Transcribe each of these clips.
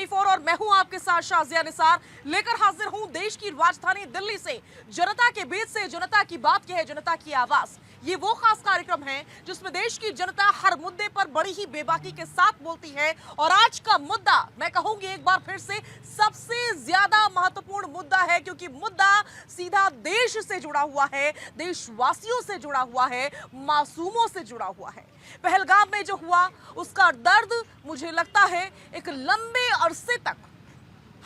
24 और मैं हूं आपके साथ शाजिया निसार, लेकर हाजिर हूं देश की राजधानी दिल्ली से जनता के बीच से जनता की बात यह है, जनता की आवाज। ये वो खास कार्यक्रम है जिसमें देश की जनता हर मुद्दे पर बड़ी ही बेबाकी के साथ बोलती है। और आज का मुद्दा मैं कहूंगी एक बार फिर से सबसे ज्यादा महत्वपूर्ण मुद्दा है, क्योंकि मुद्दा सीधा देश से जुड़ा हुआ है, देशवासियों से जुड़ा हुआ है, मासूमों से जुड़ा हुआ है। पहलगाम में जो हुआ उसका दर्द मुझे लगता है एक लंबे अरसे तक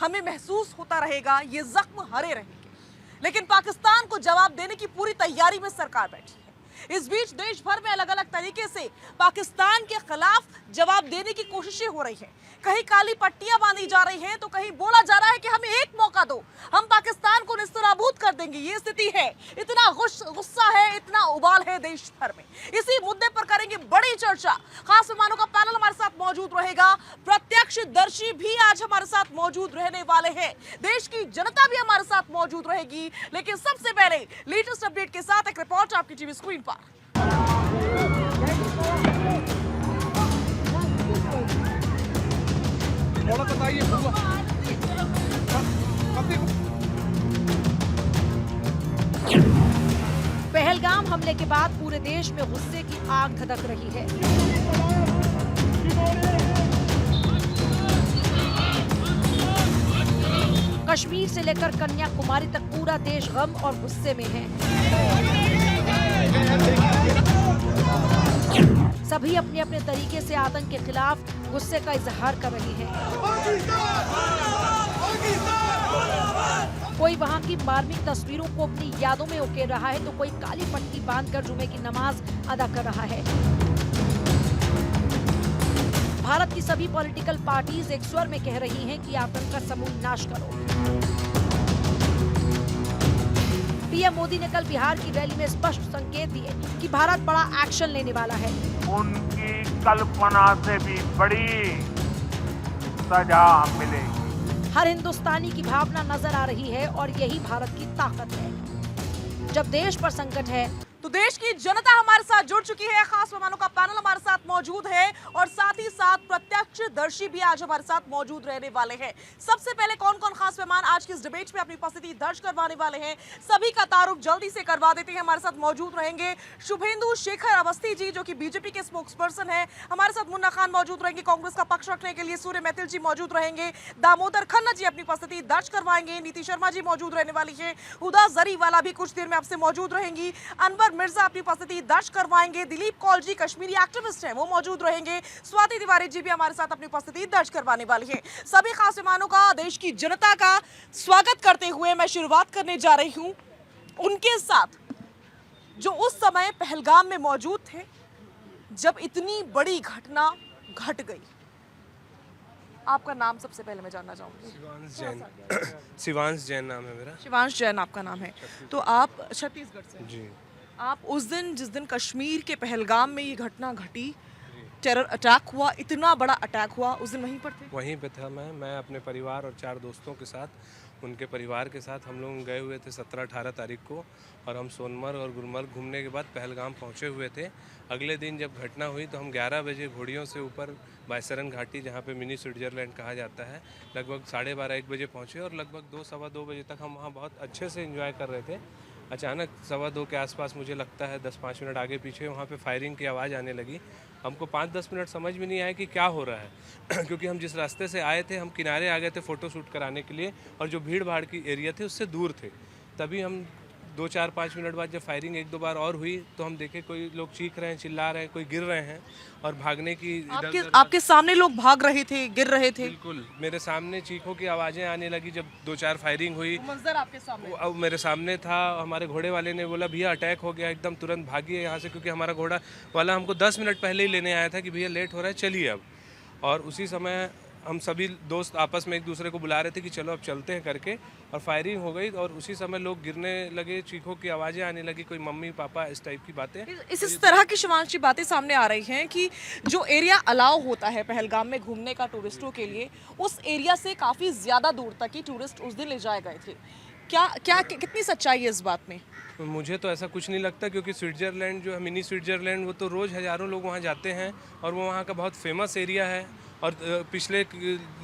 हमें महसूस होता रहेगा, ये जख्म हरे रहेंगे। लेकिन पाकिस्तान को जवाब देने की पूरी तैयारी में सरकार बैठी है। इस बीच देश भर में अलग अलग तरीके से पाकिस्तान के खिलाफ जवाब देने की कोशिशें हो रही हैं। कहीं काली पट्टियां बांधी जा रही हैं तो कहीं बोला जा रहा है कि हमें एक मौका दो, हम पाकिस्तान को निस्तराबूद कर देंगे। ये स्थिति है, इतना गुस्सा है, इतना उबाल है देश भर में। इसी मुद्दे पर करेंगे बड़ी चर्चा। खास मेहमानों का पैनल हमारे साथ मौजूद रहेगा, प्रत्यक्षदर्शी भी आज हमारे साथ मौजूद रहने वाले हैं, देश की जनता भी हमारे साथ मौजूद रहेगी। लेकिन सबसे पहले लेटेस्ट अपडेट के साथ एक रिपोर्ट आपकी टीवी स्क्रीन पर। पहलगाम हमले के बाद पूरे देश में गुस्से की आग धधक रही है। कश्मीर से लेकर कन्याकुमारी तक पूरा देश गम और गुस्से में है। सभी अपने अपने तरीके से आतंक के खिलाफ गुस्से का इजहार कर रहे हैं। कोई वहां की मार्मिक तस्वीरों को अपनी यादों में उकेर रहा है तो कोई काली पट्टी बांधकर जुमे की नमाज अदा कर रहा है। भारत की सभी पॉलिटिकल पार्टीज एक स्वर में कह रही हैं कि आतंक का समूल नाश करो। पीएम मोदी ने कल बिहार की रैली में स्पष्ट संकेत दिए कि भारत बड़ा एक्शन लेने वाला है। उनकी कल्पना से भी बड़ी सजा मिलेगी। हर हिंदुस्तानी की भावना नजर आ रही है और यही भारत की ताकत है। जब देश पर संकट है तो देश की जनता हमारे साथ जुड़ चुकी है। खास मेहमानों का पैनल हमारे साथ मौजूद है और साथ ही साथ प्रत्यक्षदर्शी भी आज हमारे साथ मौजूद रहने वाले हैं। सबसे पहले कौन कौन खास मेहमान आज की इस डिबेट में अपनी उपस्थिति दर्ज करवाने वाले हैं, सभी का तारुफ जल्दी से करवा देते हैं। हमारे साथ मौजूद रहेंगे शुभेंदु शेखर अवस्थी जी, जो कि बीजेपी के स्पोक्स पर्सन है। हमारे साथ मुन्ना खान मौजूद रहेंगे, कांग्रेस का पक्ष रखने के लिए सूर्य मैथिल जी मौजूद रहेंगे। दामोदर खन्ना जी अपनी उपस्थिति दर्ज करवाएंगे। नीति शर्मा जी मौजूद रहने वाली है। हुदा जरीवाला भी कुछ देर में आपसे मौजूद रहेंगी। अनवर मिर्जा अपनी उपस्थिति दर्ज करवाएंगे। दिलीप कौल जी कश्मीरी एक्टिविस्ट हैं, वो मौजूद रहेंगे। स्वाति तिवारी जी भी हमारे साथ अपनी उपस्थिति दर्ज करवाने वाली है। सभी खास मेहमानों का, देश की जनता का स्वागत करते हुए मैं शुरुआत करने जा रही हूं उनके साथ जो उस समय पहलगाम में मौजूद थे जब इतनी बड़ी घटना घट गई। आपका नाम सबसे पहले मैं जानना चाहूंगी। शिवांश जैन। शिवांश जैन नाम है मेरा। शिवांश जैन आपका नाम है। तो आप छत्तीसगढ़ से? जी। आप उस दिन जिस दिन कश्मीर के पहलगाम में ये घटना घटी, टेरर अटैक हुआ, इतना बड़ा अटैक हुआ, उस दिन वहीं पर थे? वहीं पे था मैं अपने परिवार और 4 दोस्तों के साथ, उनके परिवार के साथ हम लोग गए हुए थे 17-18 तारीख को। और हम सोनमर्ग और गुलमर्ग घूमने के बाद पहलगाम पहुंचे हुए थे। अगले दिन जब घटना हुई तो हम 11 बजे घोड़ियों से ऊपर बायसरन घाटी, जहाँ पे मिनी स्विट्जरलैंड कहा जाता है, लगभग 12:30-1 बजे पहुँचे और लगभग 2-2:15 बजे तक हम वहाँ बहुत अच्छे से एंजॉय कर रहे थे। अचानक 2:15 के आसपास, मुझे लगता है 10-5 मिनट आगे पीछे, वहाँ पे फायरिंग की आवाज़ आने लगी। हमको 5-10 मिनट समझ में नहीं आया कि क्या हो रहा है क्योंकि हम जिस रास्ते से आए थे, हम किनारे आ गए थे फ़ोटो शूट कराने के लिए, और जो भीड़ भाड़ की एरिया थे उससे दूर थे। तभी हम 2-4-5 मिनट बाद जब फायरिंग 1-2 बार और हुई तो हम देखे कोई लोग चीख रहे हैं, चिल्ला रहे हैं, कोई गिर रहे हैं और भागने की आपके सामने लोग भाग रहे थे, गिर रहे थे? बिल्कुल, मेरे सामने चीखों की आवाज़ें आने लगी जब 2-4 फायरिंग हुई। मंजर आपके सामने? अब मेरे सामने था। हमारे घोड़े वाले ने बोला भैया अटैक हो गया, एकदम तुरंत भागिए यहाँ से, क्योंकि हमारा घोड़ा वाला हमको 10 मिनट पहले ही लेने आया था कि भैया लेट हो रहा है, चलिए अब। और उसी समय हम सभी दोस्त आपस में एक दूसरे को बुला रहे थे कि चलो अब चलते हैं करके, और फायरिंग हो गई और उसी समय लोग गिरने लगे, चीखों की आवाज़ें आने लगी, कोई मम्मी पापा इस टाइप की बातें। इस तरह की शिवांश की बातें सामने आ रही हैं कि जो एरिया अलाउ होता है पहलगाम में घूमने का टूरिस्टों के लिए, उस एरिया से काफ़ी ज़्यादा दूर तक ही टूरिस्ट उस दिन ले जाए गए थे। कितनी सच्चाई है इस बात में? मुझे तो ऐसा कुछ नहीं लगता, क्योंकि स्विट्ज़रलैंड जो है, मिनी स्विट्ज़रलैंड, वो तो रोज़ हज़ारों लोग वहाँ जाते हैं और वो वहाँ का बहुत फेमस एरिया है। और पिछले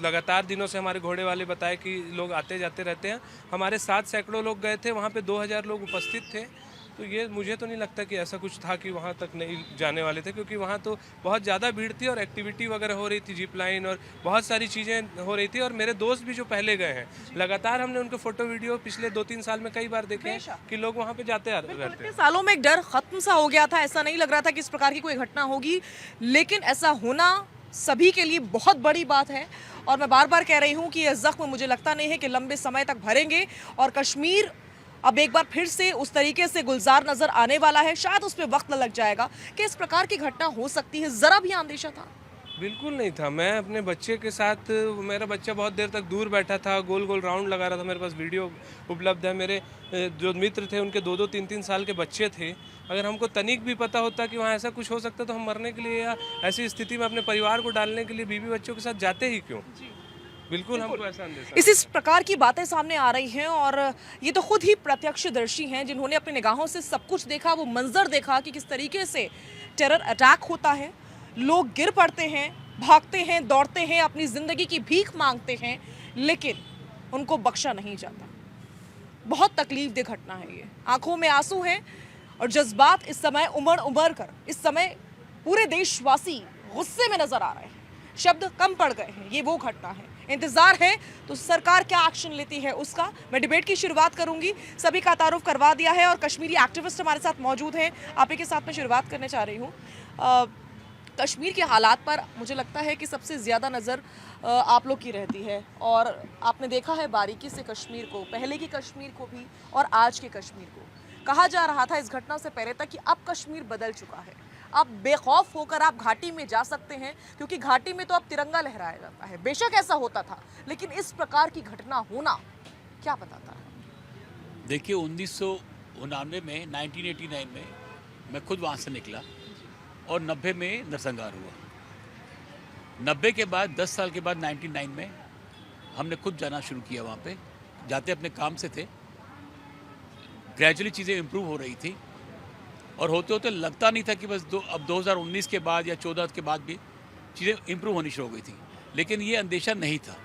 लगातार दिनों से हमारे घोड़े वाले बताए कि लोग आते जाते रहते हैं। हमारे साथ सैकड़ों लोग गए थे, वहाँ पे 2000 लोग उपस्थित थे। तो ये मुझे तो नहीं लगता कि ऐसा कुछ था कि वहाँ तक नहीं जाने वाले थे, क्योंकि वहाँ तो बहुत ज़्यादा भीड़ थी और एक्टिविटी वगैरह हो रही थी, जिप लाइन और बहुत सारी चीज़ें हो रही थी। और मेरे दोस्त भी जो पहले गए हैं, लगातार हमने उनके फोटो वीडियो पिछले 2-3 साल में कई बार देखे हैं कि लोग वहाँ पे जाते रहते हैं। इतने सालों में एक डर खत्म सा हो गया था, ऐसा नहीं लग रहा था कि इस प्रकार की कोई घटना होगी, लेकिन ऐसा होना सभी के लिए बहुत बड़ी बात है। और मैं बार बार कह रही हूँ कि यह जख्म मुझे लगता नहीं है कि लंबे समय तक भरेंगे और कश्मीर अब एक बार फिर से उस तरीके से गुलजार नजर आने वाला है। शायद उस पर वक्त लग जाएगा कि इस प्रकार की घटना हो सकती है। जरा भी अंदेशा था? बिल्कुल नहीं था। मैं अपने बच्चे के साथ, मेरा बच्चा बहुत देर तक दूर बैठा था, गोल गोल राउंड लगा रहा था। मेरे पास वीडियो उपलब्ध है। मेरे जो मित्र थे उनके 2-2, 3-3 साल के बच्चे थे। अगर हमको तनिक भी पता होता कि वहाँ ऐसा कुछ हो सकता तो हम मरने के लिए या ऐसी स्थिति में अपने परिवार को डालने के लिए बीवी बच्चों के साथ जाते ही क्यों? बिल्कुल हमको ऐसा अंदेशा। इस प्रकार की बातें सामने आ रही हैं और ये तो खुद ही प्रत्यक्षदर्शी हैं जिन्होंने अपनी निगाहों से सब कुछ देखा, वो मंजर देखा कि किस तरीके से टेरर अटैक होता है, लोग गिर पड़ते हैं, भागते हैं, दौड़ते हैं, अपनी जिंदगी की भीख मांगते हैं, लेकिन उनको बख्शा नहीं जाता। बहुत तकलीफदेह घटना है ये। आंखों में आंसू हैं और जज्बात इस समय उमड़ कर इस समय पूरे देशवासी गुस्से में नजर आ रहे हैं। शब्द कम पड़ गए हैं। ये वो घटना है। इंतजार है तो सरकार क्या एक्शन लेती है उसका। मैं डिबेट की शुरुआत करूंगी। सभी का तारुफ करवा दिया है और कश्मीरी एक्टिविस्ट हमारे साथ मौजूद हैं। आप ही के साथ मैं शुरुआत करने चाह रही हूँ। कश्मीर के हालात पर मुझे लगता है कि सबसे ज़्यादा नज़र आप लोग की रहती है और आपने देखा है बारीकी से कश्मीर को, पहले की कश्मीर को भी और आज के कश्मीर को। कहा जा रहा था इस घटना से पहले तक कि अब कश्मीर बदल चुका है, अब बेखौफ होकर आप घाटी में जा सकते हैं, क्योंकि घाटी में तो अब तिरंगा लहराया जाता है। बेशक ऐसा होता था, लेकिन इस प्रकार की घटना होना क्या बताता है? देखिए 1999 में 1989 में मैं खुद वहाँ से निकला और 90 में नरसंहार हुआ। 90 के बाद 10 साल के बाद 99 में हमने खुद जाना शुरू किया। वहाँ पे जाते अपने काम से थे। ग्रेजुअली चीज़ें इम्प्रूव हो रही थी और होते होते लगता नहीं था कि बस अब 2019 के बाद या 14 के बाद भी चीज़ें इम्प्रूव होनी शुरू हो गई थी, लेकिन ये अंदेशा नहीं था।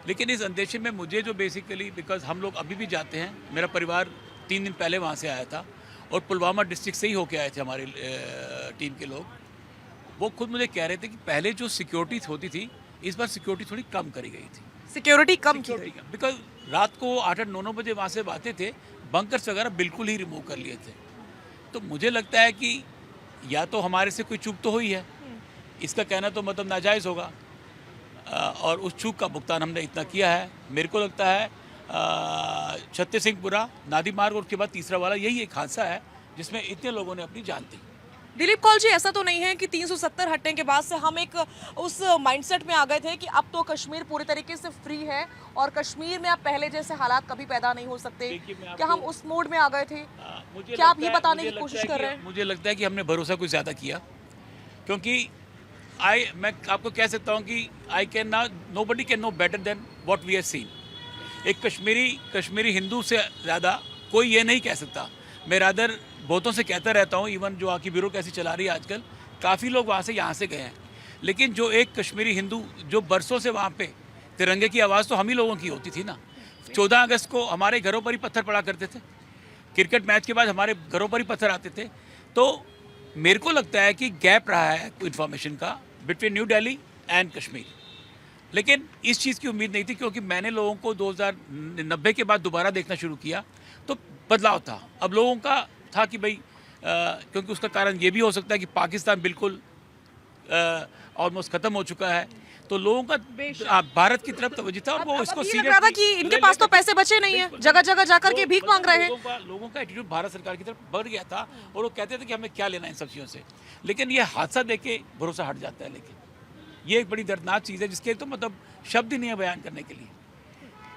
लेकिन इस अंदेशे में मुझे जो बेसिकली, बिकॉज हम लोग अभी भी जाते हैं, मेरा परिवार 3 दिन पहले वहाँ से आया था और पुलवामा डिस्ट्रिक्ट से ही होके आए थे हमारे टीम के लोग। वो खुद मुझे कह रहे थे कि पहले जो सिक्योरिटी होती थी, इस बार सिक्योरिटी थोड़ी कम करी गई थी। सिक्योरिटी कम की गई बिकॉज रात को 8-8, 9-9 बजे वहाँ से आते थे, बंकर्स वगैरह बिल्कुल ही रिमूव कर लिए थे। तो मुझे लगता है कि या तो हमारे से कोई चूक तो हुई है, इसका कहना तो मतलब नाजायज़ होगा, और उस चूक का भुगतान हमने इतना किया है। मेरे को लगता है छत्तीस सिंहपुरा, नादी मार्ग और उसके बाद तीसरा वाला, यही एक हादसा है जिसमें इतने लोगों ने अपनी जान दी। दिलीप कौल जी, ऐसा तो नहीं है कि 370 हटने के बाद से हम एक उस माइंडसेट में आ गए थे कि अब तो कश्मीर पूरी तरीके से फ्री है और कश्मीर में अब पहले जैसे हालात कभी पैदा नहीं हो सकते? क्या हम उस मोड में आ गए थे? क्या आप ये बताने की कोशिश कर रहे हैं? मुझे लगता है कि हमने भरोसा कुछ ज़्यादा किया, क्योंकि मैं आपको कह सकता हूँ कि nobody can know better than what we have seen. एक कश्मीरी हिंदू से ज़्यादा कोई ये नहीं कह सकता। मैं रादर बहुतों से कहता रहता हूँ, इवन जो आकी ब्यूरोक्रेसी चला रही है आजकल, काफ़ी लोग वहाँ से यहाँ से गए हैं, लेकिन जो एक कश्मीरी हिंदू जो बरसों से वहाँ पे, तिरंगे की आवाज़ तो हम ही लोगों की होती थी ना। 14 अगस्त को हमारे घरों पर ही पत्थर पड़ा करते थे, क्रिकेट मैच के बाद हमारे घरों पर ही पत्थर आते थे। तो मेरे को लगता है कि गैप रहा है इन्फॉर्मेशन का between new Delhi and Kashmir, लेकिन इस चीज़ की उम्मीद नहीं थी, क्योंकि मैंने लोगों को 2090 के बाद दोबारा देखना शुरू किया तो बदलाव था। अब लोगों का था कि भाई क्योंकि उसका कारण ये भी हो सकता है कि पाकिस्तान बिल्कुल ऑलमोस्ट ख़त्म हो चुका है, तो लोगों का भारत की तरफ तवज्जो था और वो इसको सीरियस था कि इनके पास तो पैसे बचे नहीं है, जगह जगह जाकर के भीख मांग रहे हैं। लोगों का एटीट्यूड भारत सरकार की तरफ बढ़ गया था और वो कहते थे कि हमें क्या लेना इन सब चीज़ों से। लेकिन ये हादसा देख के भरोसा हट जाता है। लेकिन ये एक बड़ी दर्दनाक चीज़ है जिसके तो मतलब शब्द ही नहीं है बयान करने के लिए।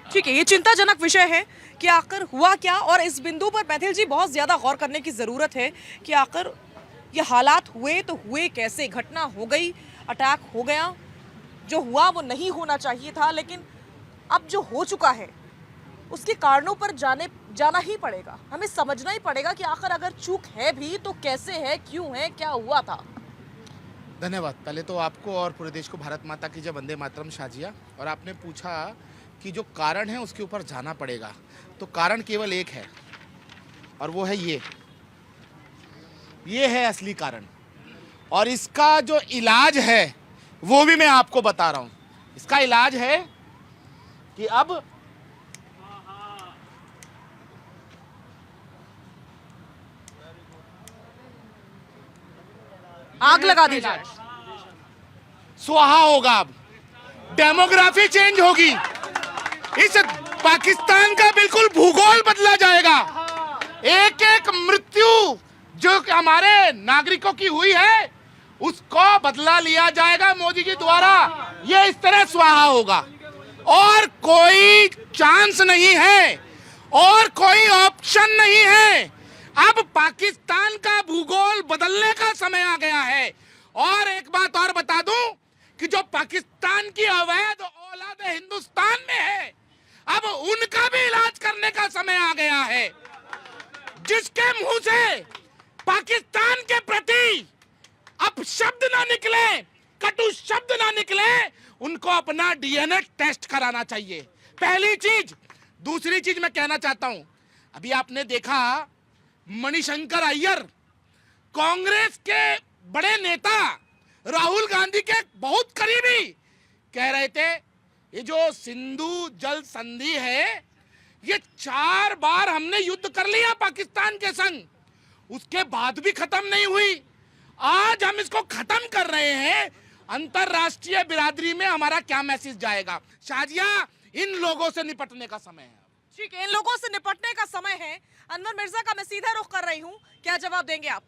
ठीक है, ये चिंताजनक विषय है कि आखिर हुआ क्या, और इस बिंदु पर मैथिल जी बहुत ज़्यादा गौर करने की ज़रूरत है कि आखिर ये हालात हुए तो हुए कैसे। घटना हो गई, अटैक हो गया, जो हुआ वो नहीं होना चाहिए था, लेकिन अब जो हो चुका है उसके कारणों पर जाना ही पड़ेगा। हमें समझना ही पड़ेगा कि आखिर अगर चूक है भी तो कैसे है, क्यों है, क्या हुआ था। धन्यवाद। पहले तो आपको और पूरे देश को भारत माता की जय, वंदे मातरम शाजिया। और आपने पूछा कि जो कारण है उसके ऊपर जाना पड़ेगा, तो कारण केवल एक है और वो है ये है असली कारण। और इसका जो इलाज है वो भी मैं आपको बता रहा हूँ। इसका इलाज है कि अब आग लगा दीजिए। स्वाहा होगा, अब डेमोग्राफी चेंज होगी, इस पाकिस्तान का बिल्कुल भूगोल बदला जाएगा। एक एक मृत्यु जो हमारे नागरिकों की हुई है उसको बदला लिया जाएगा मोदी जी द्वारा। ये इस तरह स्वाहा होगा और कोई चांस नहीं है और कोई ऑप्शन नहीं है। अब पाकिस्तान का भूगोल बदलने का समय आ गया है। और एक बात और बता दूं कि जो पाकिस्तान की अवैध औलाद हिंदुस्तान में है, अब उनका भी इलाज करने का समय आ गया है। जिसके मुंह से पाकिस्तान के प्रति अपशब्द ना निकले, कटु शब्द ना निकले, उनको अपना डीएनए टेस्ट कराना चाहिए, पहली चीज। दूसरी चीज मैं कहना चाहता हूं, अभी आपने देखा मणिशंकर अय्यर, कांग्रेस के बड़े नेता, राहुल गांधी के बहुत करीबी, कह रहे थे ये जो सिंधु जल संधि है ये 4 बार हमने युद्ध कर लिया पाकिस्तान के संग, उसके बाद भी खत्म नहीं हुई। आज हम इसको खत्म कर रहे हैं। अंतरराष्ट्रीय बिरादरी में हमारा क्या मैसेज जाएगा? शाजिया, इन लोगों से निपटने का समय है। ठीक है, इन लोगों से निपटने का समय है। अनवर मिर्जा का मैं सीधा रुख कर रही हूँ, क्या जवाब देंगे आप?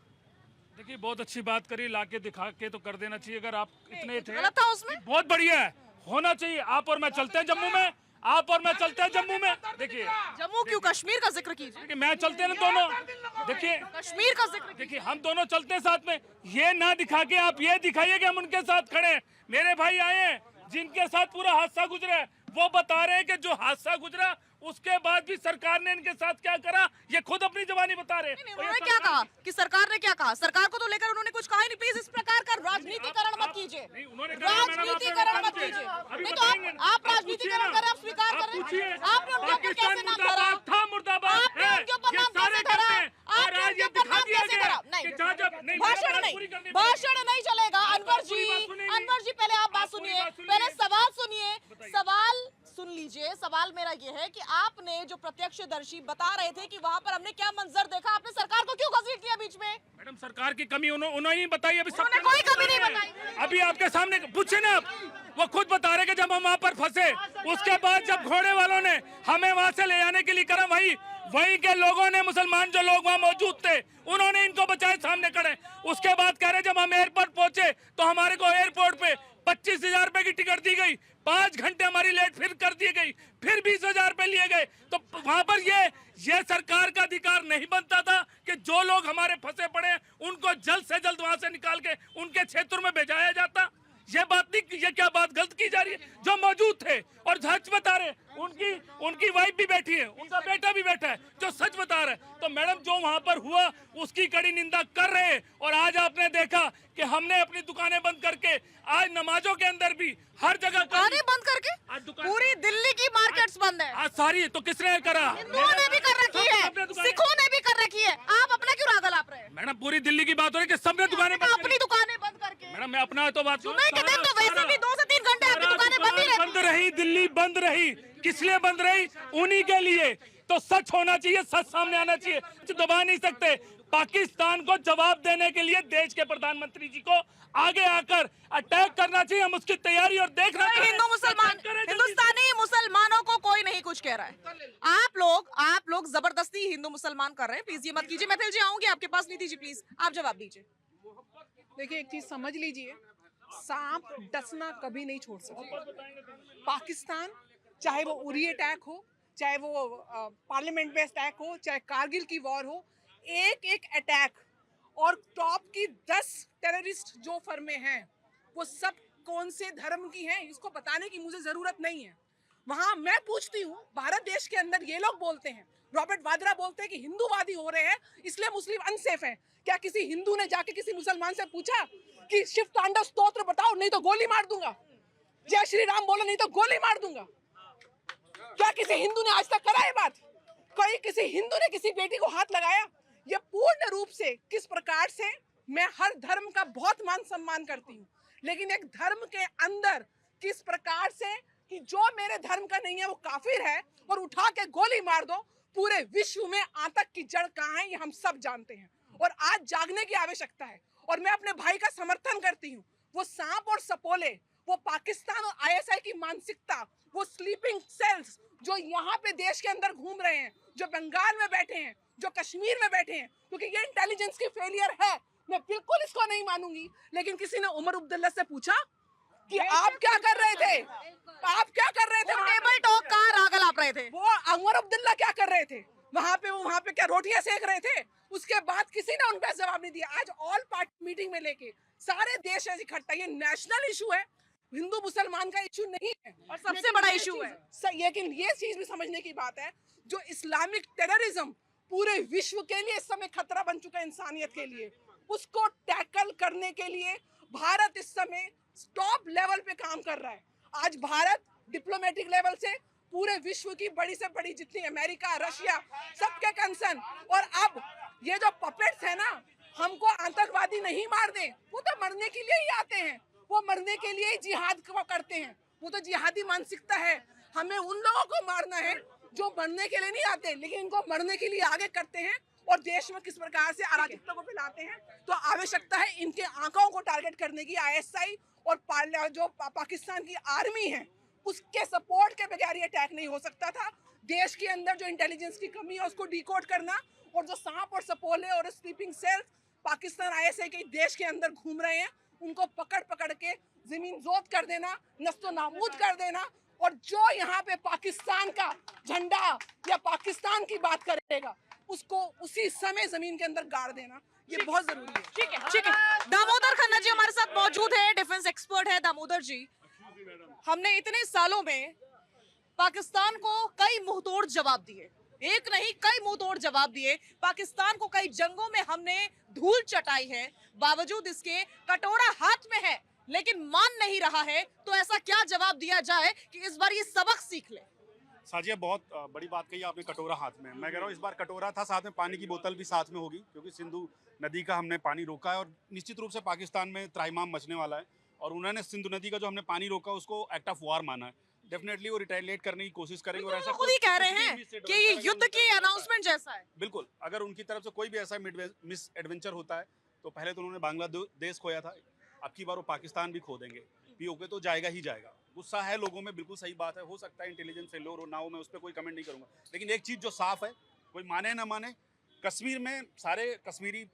देखिए, बहुत अच्छी बात करी, लाके दिखा के तो कर देना चाहिए। अगर आप इतने थे, गलत था उसमें? बहुत बढ़िया है, होना चाहिए। आप और मैं चलते हैं जम्मू में, आप और मैं चलते हैं जम्मू में। देखिए, जम्मू क्यों, कश्मीर का जिक्र कीजिए। देखिए मैं चलते हैं ना दोनों। देखिए, कश्मीर का जिक्र देखिए हम दोनों चलते हैं साथ में। ये ना दिखा के आप ये दिखाइए कि हम उनके साथ खड़े हैं। मेरे भाई आए हैं जिनके साथ पूरा हादसा गुजरा है, वो बता रहे हैं कि जो हादसा गुजरा उसके बाद भी सरकार ने इनके साथ क्या करा, ये खुद अपनी जबानी बता रहे हैं। उन्होंने क्या कहा कि सरकार ने क्या कहा? सरकार को तो लेकर उन्होंने कुछ कहा ही नहीं। प्लीज इस प्रकार का राजनीतिकरण मत कीजिए, राजनीतिकरण मत कीजिए। नहीं तो आप राजनीतिकरण कर, आप स्वीकार कर रहे हैं। आपने उनके ऊपर कैसे नाम धरा? आपने उनके ऊपर नाम कैसे धरा? आपने उनके ऊपर नाम कैसे धरा? नहीं, भाषण नहीं चलेगा। अनवर जी पहले आप बात सुनिए, पहले सवाल सुनिए। सवाल सुन लीजिए। सवाल मेरा ये है कि आपने जो प्रत्यक्षदर्शी बता रहे थे कि वहां पर हमने क्या मंजर देखा, आपने सरकार को क्यों घसीट दिया बीच में? मैडम, सरकार की कमी उन्होंने ही बताई। अभी उन्होंने कोई कमी नहीं बताई। अभी आपके सामने पूछे ना आप, वो खुद बता रहे कि जब हम वहाँ पर फंसे, उसके बाद जब घोड़े वालों ने हमें वहाँ से ले जाने के लिए करा, वहीं के लोगों ने, मुसलमान जो लोग वहाँ मौजूद थे, उन्होंने इनको बचाए, सामने खड़े। उसके बाद कह रहे जब हम एयरपोर्ट पहुंचे तो हमारे को एयरपोर्ट पे 25,000 रुपए की टिकट दी गई, 5 घंटे हमारी लेट फिर कर दी गई, फिर 20,000 रुपए लिए गए। तो वहां पर ये सरकार का अधिकार नहीं बनता था कि जो लोग हमारे फंसे पड़े उनको जल्द से जल्द वहां से निकाल के उनके क्षेत्र में भेजाया जाता? ये बात नहीं, ये क्या बात गलत की जा रही है? जो मौजूद थे और सच बता रहे, उनकी वाइफ भी बैठी है, उनका बेटा भी बैठा है जो सच बता रहे। तो मैडम, जो वहां पर हुआ उसकी कड़ी निंदा कर रहे हैं। और आज आपने देखा कि हमने अपनी दुकानें बंद करके, आज नमाजों के अंदर भी हर जगह दुकानें बंद करके, पूरी दिल्ली की मार्केट्स बंद है। आज सारी, तो किसने करा? हिंदुओं ने भी कर रखी है, सिखों ने भी कर रखी है। आप अपना क्यों राग लाप रहे हैं? मैडम, पूरी दिल्ली की बात हो रही है कि सबने दुकानें बंद अपनी दुकानें बंद करके। मैडम, मैं अपना तो बात जुमे के दिन तो वैसे भी 2 से 3 घंटे आपकी दुकानें बंद ही रहती। बंद रही, दिल्ली बंद रही, किस लिए बंद रही? उन्हीं के लिए। तो सच होना चाहिए, सच सामने आना चाहिए, दबा नहीं सकते। पाकिस्तान को जवाब देने के लिए देश के प्रधानमंत्री जी को आगे आकर अटैक करना चाहिए। हम उसकी तैयारी और देख रहे हैं। हिंदुस्तानी मुसलमानों को कोई नहीं कुछ कह रहा है। आप लोग जबरदस्ती हिंदू मुसलमान कर रहे हैं। प्लीज ये मत कीजिए। मैथिल जी आऊंगी आपके पास। नीति जी प्लीज आप जवाब दीजिए। देखिए, एक चीज समझ लीजिए, सांप डसना कभी नहीं छोड़ सकता। पाकिस्तान, चाहे वो उरी अटैक हो, चाहे वो पार्लियामेंट बेस्ड अटैक हो, चाहे कारगिल की वॉर हो, एक एक अटैक और टॉप की 10 टेररिस्ट जो फर्में हैं वो सब कौन से धर्म की हैं इसको बताने की मुझे जरूरत नहीं है। वहां मैं पूछती हूँ, भारत देश के अंदर ये लोग बोलते हैं, रॉबर्ट वाड्रा बोलते हैं कि हिंदूवादी हो रहे हैं इसलिए मुस्लिम अनसेफ है। क्या किसी हिंदू ने जाके किसी मुसलमान से पूछा कि शिव तांडव स्तोत्र बताओ नहीं तो गोली मार दूंगा, जय श्री राम बोलो नहीं तो गोली मार दूंगा। क्या किसी हिंदू ने आज तक करा ये बात? कोई किसी हिंदू ने किसी बेटी को हाथ लगाया? ये पूर्ण रूप से किस प्रकार से, मैं हर धर्म का बहुत मान सम्मान करती हूँ, लेकिन एक धर्म के अंदर किस प्रकार से कि जो मेरे धर्म का नहीं है वो काफिर है और उठा के गोली मार दो। पूरे विश्व में आतंक की जड़ कहाँ है ये हम सब जानते हैं और आज जागने की आवश्यकता है। और मैं अपने भाई का समर्थन करती हूँ। वो सांप और सपोले, वो पाकिस्तान और आईएसआई की मानसिकता, वो स्लीपिंग सेल्स जो यहाँ पे देश के अंदर घूम रहे हैं, जो बंगाल में बैठे हैं, जो कश्मीर में बैठे हैं, क्योंकि ये इंटेलिजेंस की फेलियर है। मैं बिल्कुल इसको नहीं मानूंगी। लेकिन किसी ने उमर अब्दुल्ला से पूछा कि आप क्या कर रहे थे, आप क्या कर रहे थे? टेबल टॉक का राग अलाप रहे थे। वो उमर अब्दुल्ला क्या कर रहे थे वहां पे क्या रोटियां सेक रहे थे? उसके बाद किसी ने उन पर जवाब नहीं दिया। आज ऑल पार्टी मीटिंग में लेके सारे देश इकट्ठा, ये नेशनल इशू है, हिंदू मुसलमान का इशू नहीं है और सबसे बड़ा इशू है। लेकिन ये चीज भी समझने की बात है, जो इस्लामिक टेररिज्म पूरे विश्व के लिए इस समय खतरा बन चुका है इंसानियत के लिए, उसको टैकल करने के लिए भारत इस समय टॉप लेवल पे काम कर रहा है। आज भारत डिप्लोमेटिक लेवल से पूरे विश्व की बड़ी से बड़ी जितनी अमेरिका, रशिया, सबके कंसर्न। और अब ये जो पपेट्स है ना, हमको आतंकवादी नहीं मार दे, वो तो मरने के लिए ही आते हैं, वो मरने के लिए ही जिहाद को करते हैं, वो तो जिहादी मानसिकता है। हमें उन लोगों को मारना है जो मरने के लिए नहीं आते लेकिन इनको मरने के लिए आगे करते हैं और देश में किस प्रकार से अराजकता को फैलाते हैं। तो आवश्यकता है इनके आंकड़ों को टारगेट करने की। आईएसआई और जो पाकिस्तान की आर्मी है उसके सपोर्ट के बगैर ये अटैक नहीं हो सकता था। देश के अंदर जो इंटेलिजेंस की कमी है उसको डिकोड करना, और जो सांप और सपोले और स्लीपिंग सेल्स पाकिस्तान आईएसआई के देश के अंदर घूम रहे हैं उनको पकड़ पकड़ के जमीन जोत कर देना, नस्तो नाबूद कर देना। और जो यहाँ पे पाकिस्तान का झंडा या पाकिस्तान की बात करेगा उसको उसी समय जमीन के अंदर गाड़ देना, ये बहुत जरूरी है। ठीक है, ठीक है। दामोदर खन्ना जी हमारे साथ मौजूद है, डिफेंस एक्सपर्ट है दामोदर जी। हमने इतने सालों में पाकिस्तान को कई मुंहतोड़ जवाब दिए, एक नहीं कई मुंहतोड़ जवाब दिए। पाकिस्तान को कई जंगों में हमने धूल चटाई है, बावजूद इसके कटोरा हाथ में है लेकिन मान नहीं रहा है। तो ऐसा क्या जवाब दिया जाए कि इस बार ये सबक सीख ले? साजिया बहुत बड़ी बात कही आपने, कटोरा हाथ में। मैं कह रहा हूँ इस बार कटोरा था, साथ में पानी की बोतल भी साथ में होगी, क्योंकि सिंधु नदी का हमने पानी रोका है और निश्चित रूप से पाकिस्तान में त्राहिमाम मचने वाला है। और उन्होंने सिंधु नदी का जो हमने पानी रोका उसको एक्ट ऑफ वॉर माना है। डेफिनेटली वो रिटेलिएट करने की कोशिश करेंगे और ऐसा खुद ही कह रहे हैं कि ये युद्ध की अनाउंसमेंट जैसा है। बिल्कुल, अगर उनकी तरफ से कोई भी ऐसा मिस एडवेंचर होता है तो पहले तो उन्होंने बांग्लादेश खोया था, अब की बार वो पाकिस्तान भी खो देंगे। पीओके तो जाएगा ही जाएगा। गुस्सा है लोगों में, बिल्कुल सही बात है, हो सकता है इंटेलिजेंस फेल्योर हो ना हो, मैं उस पर कोई कमेंट नहीं करूंगा। लेकिन एक चीज़ जो साफ है, कोई माने ना माने, कश्मीर में सारे कश्मीरी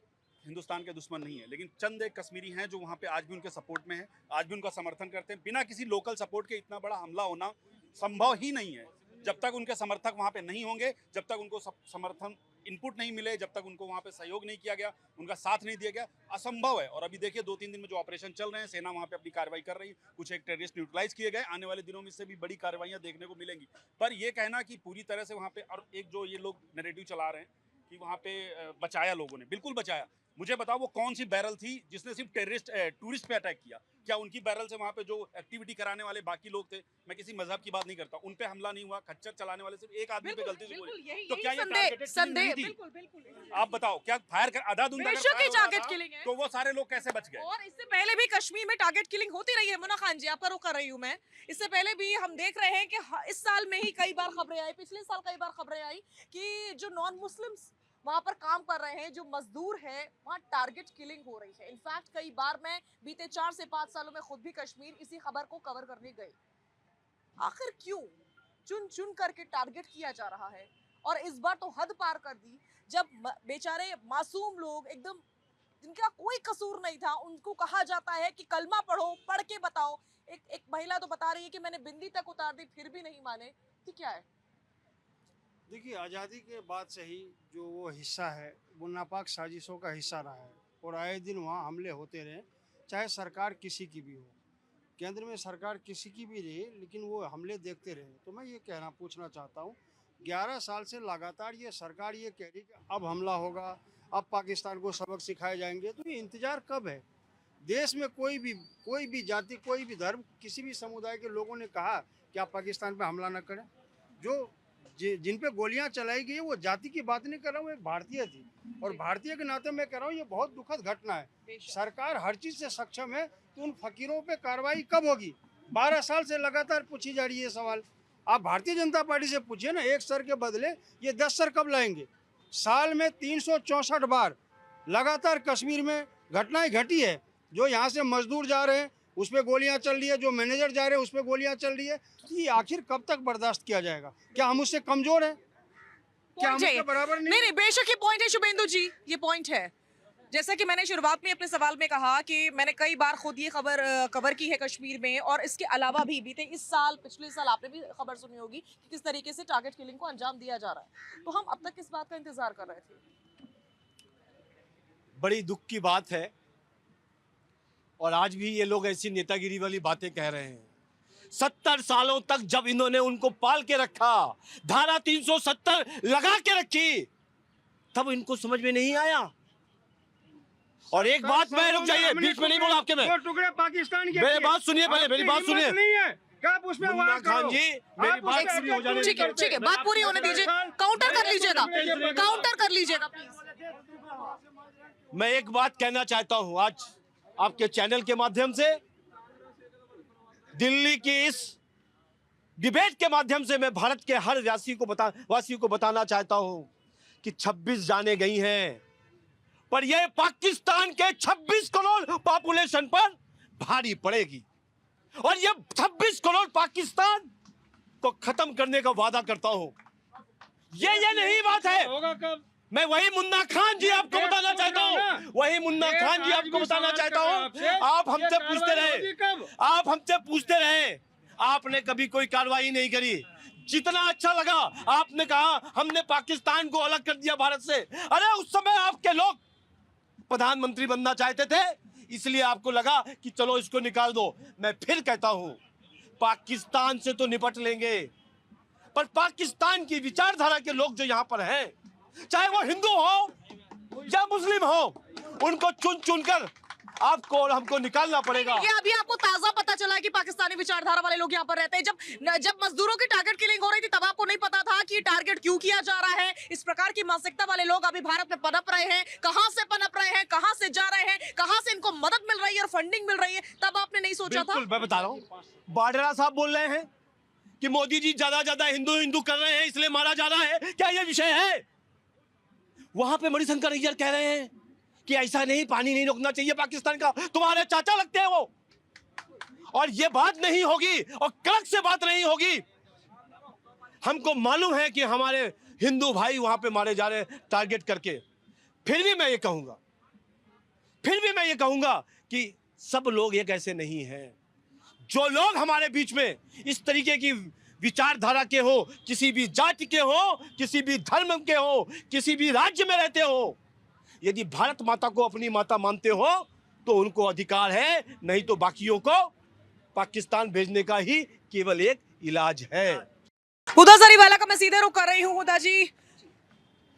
हिंदुस्तान के दुश्मन नहीं है, लेकिन चंद एक कश्मीरी हैं जो वहाँ पे आज भी उनके सपोर्ट में हैं, आज भी उनका समर्थन करते हैं। बिना किसी लोकल सपोर्ट के इतना बड़ा हमला होना संभव ही नहीं है। जब तक उनके समर्थक वहाँ पे नहीं होंगे, जब तक उनको समर्थन इनपुट नहीं मिले, जब तक उनको वहाँ पे सहयोग नहीं किया गया, उनका साथ नहीं दिया गया, असंभव है। और अभी देखिए 2-3 दिन में जो ऑपरेशन चल रहे हैं, सेना वहाँ पे अपनी कार्रवाई कर रही है, कुछ एक टेररिस्ट न्यूट्रलाइज किए गए। आने वाले दिनों में इससे भी बड़ी कार्रवाइयाँ देखने को मिलेंगी। पर ये कहना कि पूरी तरह से वहाँ पे, और एक जो ये लोग नैरेटिव चला रहे हैं कि वहाँ पे बचाया लोगों ने, बिल्कुल बचाया। मुझे बताओ वो कौन सी बैरल थी जिसने सिर्फ टूरिस्ट पे अटैक किया? क्या उनकी बैरल से वहाँ पे जो एक्टिविटी कराने वाले बाकी लोग थे, मैं किसी मजहब की बात नहीं करता, उन पे हमला नहीं हुआ? खच्चर चलाने वाले सिर्फ एक आदमी पे गलती से हुई, तो क्या ये टारगेटेड किलिंग नहीं थी? आप बताओ, क्या फायर कर आधा-धुंध टारगेट किलिंग है तो वो सारे लोग कैसे बच गए? और इससे पहले भी कश्मीर में टारगेट किलिंग होती रही है। मुन्ना खान जी, आपका रुख कर रही हूँ मैं। इससे पहले भी हम देख रहे हैं कि इस साल में ही कई बार खबरें आई, पिछले साल कई बार खबरें आई कि जो नॉन मुस्लिम्स वहां पर काम कर रहे हैं, जो मजदूर हैं, वहां टारगेट किलिंग हो रही है। इनफैक्ट कई बार मैं बीते 4 से 5 सालों में खुद भी कश्मीर इसी खबर को कवर करने गई। आखिर क्यों चुन चुन करके टारगेट किया जा रहा है? और इस बार तो हद पार कर दी, जब बेचारे मासूम लोग एकदम जिनका कोई कसूर नहीं था, उनको कहा जाता है कि कलमा पढ़ो, पढ़ के बताओ। एक महिला तो बता रही है कि मैंने बिंदी तक उतार दी फिर भी नहीं माने। कि क्या है? देखिए, आज़ादी के बाद से ही जो वो हिस्सा है वो नापाक साजिशों का हिस्सा रहा है और आए दिन वहाँ हमले होते रहे, चाहे सरकार किसी की भी हो, केंद्र में सरकार किसी की भी रहे, लेकिन वो हमले देखते रहे। तो मैं ये पूछना चाहता हूँ, 11 साल से लगातार ये सरकार ये कह रही कि अब हमला होगा, अब पाकिस्तान को सबक सिखाए जाएंगे, तो ये इंतज़ार कब है? देश में कोई भी जाति, कोई भी धर्म, किसी भी समुदाय के लोगों ने कहा कि आप पाकिस्तान पे हमला न करें। जिन पे गोलियां चलाई गई वो जाति की बात नहीं कर रहा हूँ, एक भारतीय थी, और भारतीय के नाते मैं कह रहा हूँ ये बहुत दुखद घटना है। सरकार हर चीज से सक्षम है, तो उन फकीरों पे कार्रवाई कब होगी? 12 साल से लगातार पूछी जा रही है सवाल। आप भारतीय जनता पार्टी से पूछिए ना, एक सर के बदले ये 10 सर कब लाएंगे? साल में 364 बार लगातार कश्मीर में घटनाएं घटी है। जो यहाँ से मजदूर जा रहे हैं उस पर गोलियां चल रही है, जो मैनेजर जा रहे हैं उस पर गोलियां चल रही है। ये आखिर कब तक बर्दाश्त किया जाएगा? क्या हम उससे कमजोर हैं? क्या हम उससे बराबर नहीं? नहीं, बेशक ये पॉइंट है शुभेंदु जी, ये पॉइंट है। जैसा कि मैंने शुरुआत में अपने सवाल में कहा कि मैंने कई बार खुद ये खबर कवर की है कश्मीर में, और इसके अलावा भी बीते इस साल, पिछले साल आपने भी खबर सुनी होगी कि किस तरीके से टारगेट किलिंग को अंजाम दिया जा रहा है। तो हम अब तक किस बात का इंतजार कर रहे थे? बड़ी दुख की बात है, और आज भी ये लोग ऐसी नेतागिरी वाली बातें कह रहे हैं। 70 सालों तक जब इन्होंने उनको पाल के रखा, धारा 370 लगा के रखी, तब इनको समझ में नहीं आया। और एक बात, मैं रुक जाइए, बीच में नहीं बोला आपके, मैं टुकड़े पाकिस्तान के, मेरी बात सुनिए, पहले मेरी बात सुनिए। नहीं है कब उसमें मुन्ना खान जी, मेरी बात पूरी हो जाने ठीक है, बात पूरी होने दीजिए। काउंटर कर लीजिएगा, काउंटर कर लीजिएगा प्लीज। मैं एक बात कहना चाहता हूं आज आपके चैनल के माध्यम से, दिल्ली की इस डिबेट के माध्यम से मैं भारत के हर वासी को बताना चाहता हूं कि 26 जाने गई हैं, पर यह पाकिस्तान के 26 करोड़ पॉपुलेशन पर भारी पड़ेगी। और यह 26 करोड़ पाकिस्तान को खत्म करने का वादा करता हूं। ये नहीं बात है, होगा कब? मैं वही मुन्ना खान जी आपको बताना चाहता हूँ, वही मुन्ना खान जी आपको बताना चाहता हूँ। आप हमसे पूछते रहे, आपने कभी कोई कार्रवाई नहीं करी। जितना अच्छा लगा आपने कहा हमने पाकिस्तान को अलग कर दिया भारत से। अरे उस समय आपके लोग प्रधानमंत्री बनना चाहते थे, इसलिए आपको लगा कि चलो इसको निकाल दो। मैं फिर कहता हूँ, पाकिस्तान से तो निपट लेंगे, पर पाकिस्तान की विचारधारा के लोग जो यहाँ पर हैं, चाहे वो हिंदू हो या मुस्लिम हो, उनको चुन चुन कर आपको और हमको निकालना पड़ेगा। ये अभी आपको ताजा पता चला कि पाकिस्तानी विचारधारा वाले लोग यहाँ पर रहते हैं। जब मजदूरों की टारगेट किलिंग हो रही थी, तब आपको नहीं पता था कि टारगेट क्यों किया जा रहा है। इस प्रकार की मानसिकता वाले लोग अभी भारत में पनप रहे हैं। कहां से पनप रहे हैं, कहां से जा रहे हैं, कहां से इनको मदद मिल रही है और फंडिंग मिल रही है, तब आपने नहीं सोचा था? मैं बता रहा हूँ, बाडरा साहब बोल रहे हैं कि मोदी जी ज्यादा हिंदू कर रहे हैं इसलिए मारा जा रहा है। क्या ये विषय है? वहां पे मणिशंकर अय्यर कह रहे हैं कि ऐसा नहीं, पानी नहीं रोकना चाहिए पाकिस्तान का। तुम्हारे चाचा लगते हैं वो। और ये बात नहीं होगी, और कड़क से बात नहीं होगी। हमको मालूम है कि हमारे हिंदू भाई वहां पे मारे जा रहे हैं टारगेट करके। फिर भी मैं ये कहूंगा कि सब लोग एक ऐसे नहीं हैं। जो लोग हमारे बीच में इस तरीके की विचारधारा के हो, किसी भी जाति के हो, किसी भी धर्म के हो, किसी भी राज्य में रहते हो, यदि भारत माता को अपनी माता मानते हो तो उनको अधिकार है, नहीं तो बाकियों को पाकिस्तान भेजने का ही केवल एक इलाज है। हुदा जरीवाला का मैं सीधे रुख कर रही हूँ। हुदा जी,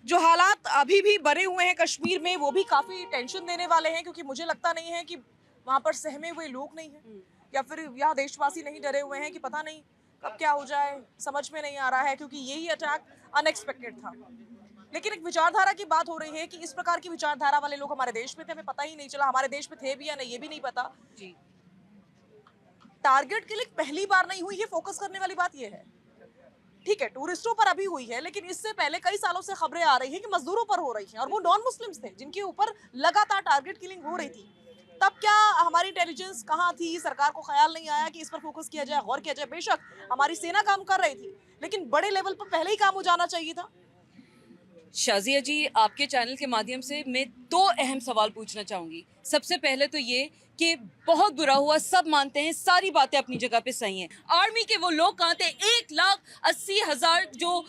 जो हालात अभी भी बने हुए हैं कश्मीर में, वो भी काफी टेंशन देने वाले हैं, क्योंकि मुझे लगता नहीं है कि वहां पर सहमे हुए लोग नहीं हैं, या फिर यहाँ देशवासी नहीं डरे हुए हैं कि पता नहीं कब क्या हो जाए, समझ में नहीं आ रहा है, क्योंकि यही अटैक अनएक्सपेक्टेड था। लेकिन एक विचारधारा की बात हो रही है कि इस प्रकार की विचारधारा वाले लोग हमारे देश में थे, हमें पता ही नहीं चला। हमारे देश में थे भी या नहीं, ये भी नहीं पता जी। टारगेट किलिंग पहली बार नहीं हुई है, फोकस करने वाली बात ये है। ठीक है, टूरिस्टों पर अभी हुई है, लेकिन इससे पहले कई सालों से खबरें आ रही है कि मजदूरों पर हो रही है, और वो नॉन मुस्लिम्स थे जिनके ऊपर लगातार टारगेट किलिंग हो रही थी। तब क्या हमारी इंटेलिजेंस कहाँ थी? सरकार को ख्याल नहीं आया कि इस पर फोकस किया जाए, गौर किया जाए। बेशक हमारी सेना काम कर रही थी, लेकिन बड़े लेवल पर पहले ही काम हो जाना चाहिए था। शाजिया जी, आपके चैनल के माध्यम से मैं 2 अहम सवाल पूछना चाहूँगी। सबसे पहले तो ये कि बहुत बुरा हुआ, सब मानते हैं, सारी बातें अपनी जगह पे सही हैं। आर्मी के वो लोग कहाँ थे? 1,80,000 जो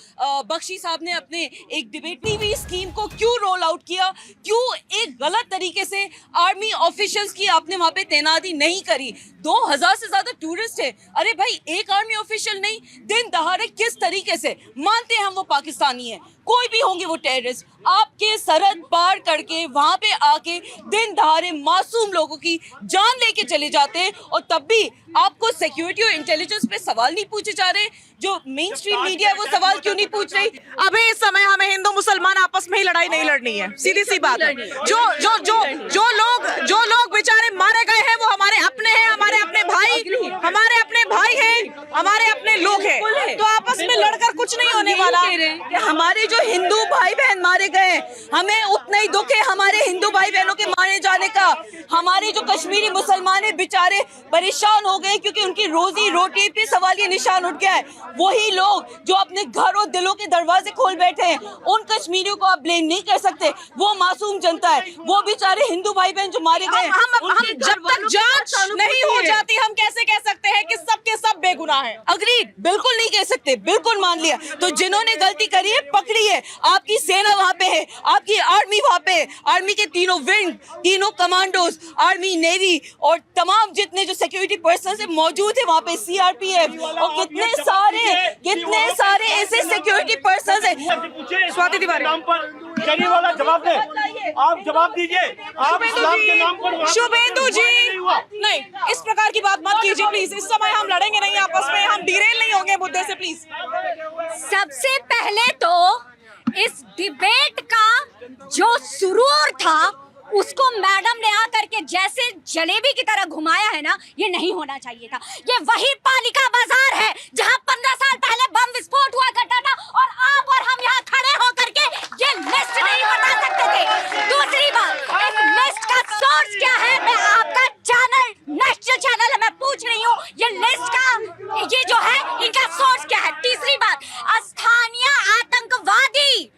बख्शी साहब ने अपने एक डिबेटनी हुई स्कीम को क्यों रोल आउट किया, क्यों एक गलत तरीके से आर्मी ऑफिशियल्स की आपने वहाँ पे तैनाती नहीं करी? 2,000 से ज़्यादा टूरिस्ट है। अरे भाई, एक आर्मी ऑफिशियल नहीं, दिन दहाड़े किस तरीके से, मानते हैं हम वो पाकिस्तानी है, कोई भी होंगे वो टेररिस्ट, आपके सरहद पार करके वहां पे आके दिन दहाड़े मासूम लोगों की जान लेके चले जाते हैं, और तब भी आपको सिक्योरिटी और इंटेलिजेंस पे सवाल नहीं पूछे जा रहे। जो मेन स्ट्रीम मीडिया है वो सवाल क्यों नहीं पूछ रही? अभी इस समय हमें हिंदू मुसलमान आपस में ही लड़ाई नहीं लड़नी है, सीधी सी बात है। जो लोग बेचारे मारे गए हैं वो हमारे अपने हैं, हमारे अपने भाई हैं, हमारे अपने लोग हैं, तो आपस में लड़कर कुछ नहीं होने वाला। हमारे जो हिंदू भाई बहन मारे गए, हमें उतना ही दुख है हमारे हिंदू भाई बहनों के मारे जाने का। हमारे जो कश्मीरी मुसलमान है बेचारे परेशान हो गए क्योंकि उनकी रोजी रोटी पे सवाल ये निशान उठ गया है। वही लोग जो अपने घर और दिलों के दरवाजे खोल बैठे हैं, उन कश्मीरियों को आप ब्लेम नहीं कर सकते। वो मासूम जनता है, वो बेचारे हिंदू भाई बहन जो मारे गए। हम जब तक जांच नहीं हो जाती हम कैसे कह सकते हैं कि सब के सब बेगुनाह हैं? अग्रीड, बिल्कुल नहीं कह सकते, बिल्कुल मान लिया। तो जिन्होंने गलती करी है पकड़ी है, आपकी सेना वहां पे है, आपकी आर्मी वहां पे है, आर्मी के तीनों विंग, तीनों कमांडोज, आर्मी, नेवी और तमाम जितने जो सिक्योरिटी पर्सन है मौजूद है वहां पे, सीआरपीएफ और कितने सारे ऐसे सिक्योरिटी पर्सन है। स्वाति तिवारी नाम पर चलिए वाला जवाब दे, आप जवाब दीजिए। आप इस्लाम के नाम पर शुभेंदु जी नहीं, इस प्रकार की बात मत कीजिए प्लीज। इस समय हम लड़ेंगे नहीं आपस में, हम डिरेल नहीं होंगे मुद्दे से, प्लीज। सबसे पहले तो इस डिबेट का जो सुरूर था उसको मैडम ने आकर के जैसे जलेबी की तरह घुमाया है ना, ये नहीं होना चाहिए था। ये वही पालिका बाजार है जहां 15 साल पहले बम विस्फोट हुआ करता था, और आप और हम यहाँ खड़े होकर के ये लिस्ट नहीं बता सकते थे। दूसरी बात, इस लिस्ट का सोर्स क्या है? मैं आपका चैनल, नेशनल चैनल है, मैं पूछ रही हूँ ये लिस्ट का ये जो है इनका सोर्स क्या है? तीसरी बात, स्थानीय आतंकवादी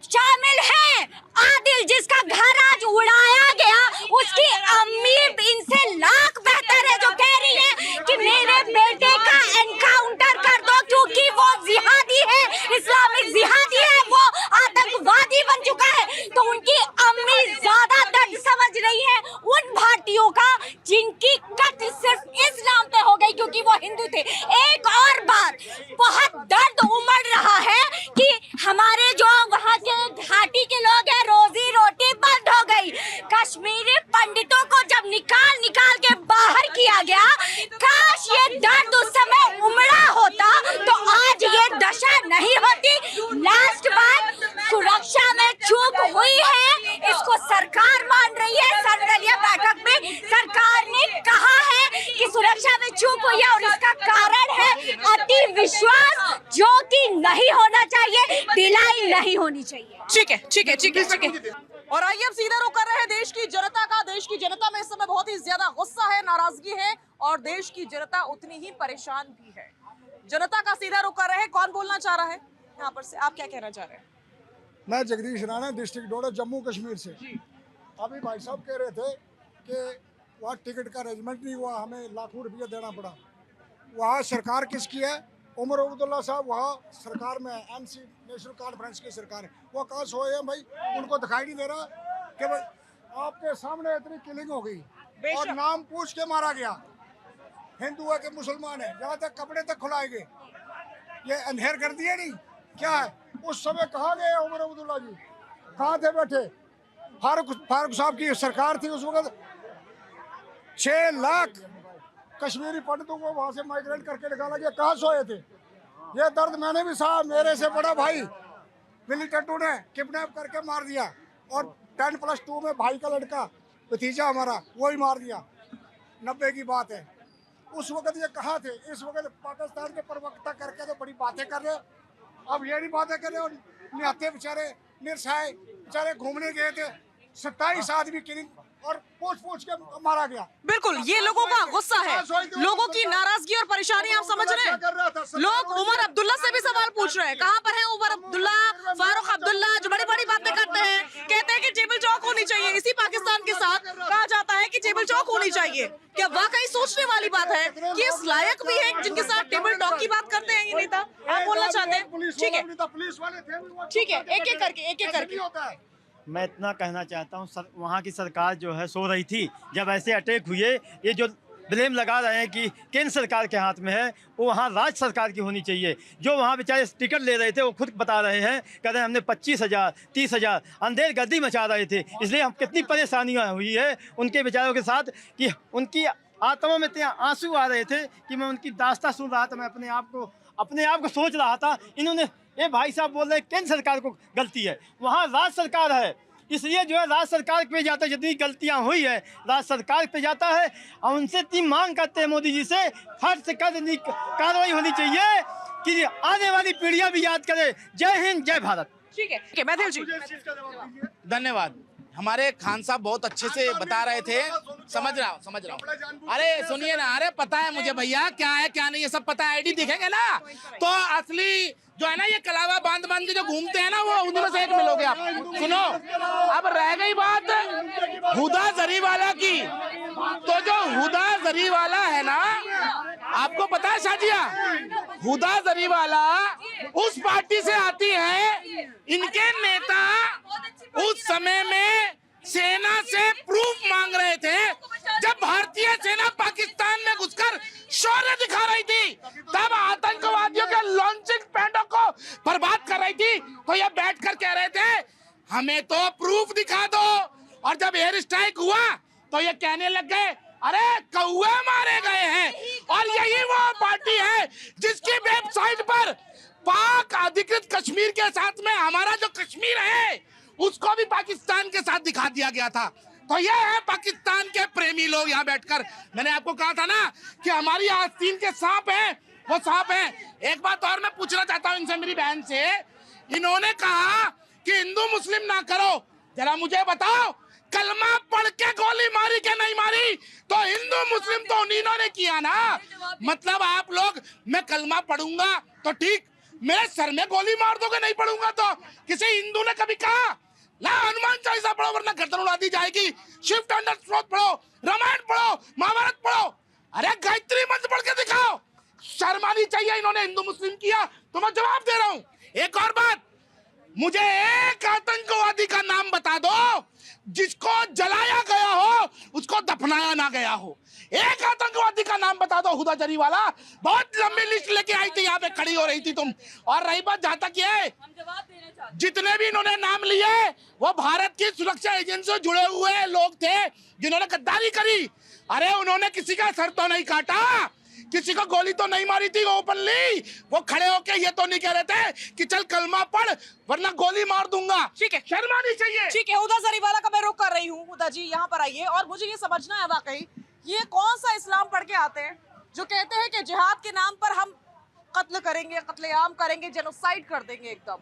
शामिल है आदिल, जिसका घर आज उड़ाया गया, उसकी अम्मी इनसे लाख बेहतर है जो कह रही है कि मेरे बेटे का एनकाउंटर कर दो क्योंकि वो जिहादी है, इस्लामिक जिहादी है, वो आतंकवादी बन चुका है। तो उनकी अम्मी ज्यादा दर्द समझ रही है उन भारतीयों का जिनकी कत्ल सिर्फ इस नाम पे हो गई क्योंकि वो हिंदू थे। एक और बात, बहुत दर्द उमड़ रहा है कि हमारे जो वहाँ के घाटी के लोग हैं, रोजी रोटी बंद हो गई। कश्मीरी पंडितों को जब निकाल के बाहर किया गया, काश ये दर्द उस समय उमड़ा होता तो आज ये दशा नहीं होती। लास्ट बात, सुरक्षा में चूक हुई है, इसको सरकार मान रही है। सर्वदलीय बैठक में सरकार ने कहा है कि सुरक्षा में चूक हुई है और इसका कारण है अति विश्वास, जो कि नहीं होना चाहिए, ढिलाई नहीं होनी चाहिए। ठीक है। और आइए अब सीधा रुख कर रहे हैं देश की जनता का। देश की जनता में इस समय बहुत ही ज्यादा गुस्सा है, नाराजगी है, और देश की जनता उतनी ही परेशान भी है। जनता का सीधा रुख कर रहे हैं। कौन बोलना चाह रहा है यहाँ पर से? आप क्या कहना चाह रहे हैं? मैं जगदीश राणा, डिस्ट्रिक्ट डोडा, जम्मू कश्मीर से। अभी भाई साहब कह रहे थे कि वहाँ टिकट का अरेंजमेंट नहीं हुआ, हमें लाखों रुपया देना पड़ा। वहाँ सरकार किसकी है? उमर अब्दुल्ला साहब वहाँ सरकार में है, एनसी नेशनल कॉन्फ्रेंस की सरकार है। वो कहाँ सोए हैं भाई? उनको दिखाई नहीं दे रहा कि भाई आपके सामने इतनी किलिंग हो गई और नाम पूछ के मारा गया। हिंदू है कि मुसलमान है, यहाँ तक कपड़े तक खुलाए गए। ये अंधेर कर दिए नहीं क्या है? उस समय कहाँ गए उमर अब्दुल्ला जी? कहाँ थे बैठे? फारूक साहब की सरकार थी उस वक्त। 6 लाख कश्मीरी पंडितों को वहाँ से माइग्रेट करके निकाला गया। कहाँ सोए थे? ये दर्द मैंने भी सहा। मेरे से बड़ा भाई विली टट्टू ने किडनैप करके मार दिया, और 10+2 में भाई का लड़का भतीजा हमारा वो ही मार दिया। 90 की बात है। उस वक्त ये कहाँ थे? इस वक्त पाकिस्तान के प्रवक्ता करके तो बड़ी बातें कर रहे, अब ये नहीं बातें कर रहे। और निहत्थे बेचारे निरसाए बेचारे घूमने गए थे, 27 आदमी किलिंग और पूछ के मारा गया। बिल्कुल, ये लोगों का गुस्सा है, लोगों की नाराजगी और परेशानी आप समझ रहे हैं। लोग उमर अब्दुल्ला से भी सवाल पूछ रहे हैं, कहाँ पर है उमर अब्दुल्ला, फारूक अब्दुल्ला, जो बड़ी बड़ी बातें करते हैं, कहते हैं कि टेबल चौक होनी चाहिए। इसी पाकिस्तान के साथ कहा जाता है कि टेबल चौक होनी चाहिए। क्या वाकई सोचने वाली बात है कि इस लायक भी है जिनके साथ टेबल टॉक की बात करते हैं ये नेता? आप बोलना चाहते हैं? ठीक है, एक एक करके। मैं इतना कहना चाहता हूँ, वहाँ की सरकार जो है सो रही थी जब ऐसे अटैक हुए। ये जो ब्लेम लगा रहे हैं कि केंद्र सरकार के हाथ में है, वो वहाँ राज्य सरकार की होनी चाहिए। जो वहाँ बेचारे टिकट ले रहे थे वो खुद बता रहे हैं, कह रहे हैं हमने 25,000 30,000 अंधेर गर्दी मचा रहे थे, इसलिए हम कितनी परेशानियाँ हुई है उनके बेचारों के साथ कि उनकी आत्मा में इतने आंसू आ रहे थे कि मैं उनकी दास्तां सुन रहा था, मैं अपने आप को सोच रहा था। इन्होंने ये भाई साहब बोल रहे हैं केंद्र सरकार को गलती है, वहाँ राज्य सरकार है, इसलिए जो है राज्य सरकार पे जाता है। जितनी गलतियां हुई है राज्य सरकार पे जाता है और उनसे इतनी मांग करते हैं मोदी जी से हर से कार्रवाई होनी चाहिए कि आने वाली पीढ़ियां भी याद करें। जय हिंद, जय भारत। ठीक है मैथिल जी। धन्यवाद। हमारे खान साहब बहुत अच्छे से बता रहे थे। समझ रहा हूँ। अरे सुनिए ना, अरे पता है मुझे भैया क्या है क्या नहीं, ये सब पता है। आईडी दिखेंगे ना तो असली जो है ना ये कलावा बांध के जो घूमते हैं ना वो उनमें से एक मिलोगे आप। सुनो, अब रह गई बात हुदा जरीवाला की, तो जो हुदा जरीवाला है ना, आपको पता है शाजिया, हुदा जरीवाला उस पार्टी से आती है। इनके नेता उस समय में सेना से प्रूफ मांग रहे थे। जब भारतीय सेना पाकिस्तान में घुसकर शौर्य दिखा रही थी, तब आतंकवादियों के लॉन्चिंग पैडों को बर्बाद कर रही थी, तो ये बैठकर कह रहे थे हमें तो प्रूफ दिखा दो। और जब एयर स्ट्राइक हुआ तो ये कहने लग गए अरे कौवे मारे गए हैं। और यही वो पार्टी है जिसकी वेबसाइट पर पाक अधिकृत कश्मीर के साथ में हमारा जो कश्मीर है उसको भी पाकिस्तान के साथ दिखा दिया गया था। तो ये है पाकिस्तान के प्रेमी लोग यहाँ बैठकर। मैंने आपको कहा था ना कि हमारी आस्तीन के सांप हैं, वो सांप हैं। एक बात और मैं पूछना चाहता हूँ इनसे, मेरी बहन से। इन्होंने कहा कि हिंदू मुस्लिम ना करो, जरा मुझे बताओ कलमा पढ़ के गोली मारी के नहीं मारी? तो हिंदू मुस्लिम तो उन्हीं ने किया ना। मतलब आप लोग, मैं कलमा पढ़ूंगा तो ठीक, मेरे सर में गोली मार दोगे नहीं पढ़ूंगा तो? किसी हिंदू ने कभी कहा ला हनुमान चालीसा पढ़ो वरना गर्दन उड़ा दी जाएगी, शिफ्ट अंडर स्रोत पढ़ो, रामायण पढ़ो, महाभारत पढ़ो? अरे गायत्री मंत्र पढ़ के दिखाओ। शर्म आनी चाहिए। इन्होंने हिंदू मुस्लिम किया तो मैं जवाब दे रहा हूँ। एक और बात, मुझे एक आतंकवादी का नाम बता दो जिसको जलाया गया हो, उसको दफनाया ना गया हो। एक आतंकवादी का नाम बता दो। हुदा जरीवाला बहुत लंबी लिस्ट लेके आई थी, यहाँ पे खड़ी हो रही थी तुम। और रही बात जहाँ तक ये, जितने भी इन्होंने नाम लिए वो भारत की सुरक्षा एजेंसी से जुड़े हुए लोग थे जिन्होंने गद्दारी करी। अरे उन्होंने किसी का सर तो नहीं काटा, किसी को गोली तो नहीं मारी थी ओपनली। वो खड़े होके ये तो नहीं कह रहे थे कि चल कलमा पढ़ वरना गोली मार दूंगा। ठीक है, शर्म आनी चाहिए। ठीक है, हुदा जरीवाला का मैं रुख कर रही हूँ। हुदा जी यहाँ पर आइए और मुझे ये समझना है वाकई ये कौन सा इस्लाम पढ़ के आते हैं जो कहते हैं कि जिहाद के नाम पर हम कत्ल करेंगे, कत्लेआम करेंगे, जेनोसाइड कर देंगे एकदम।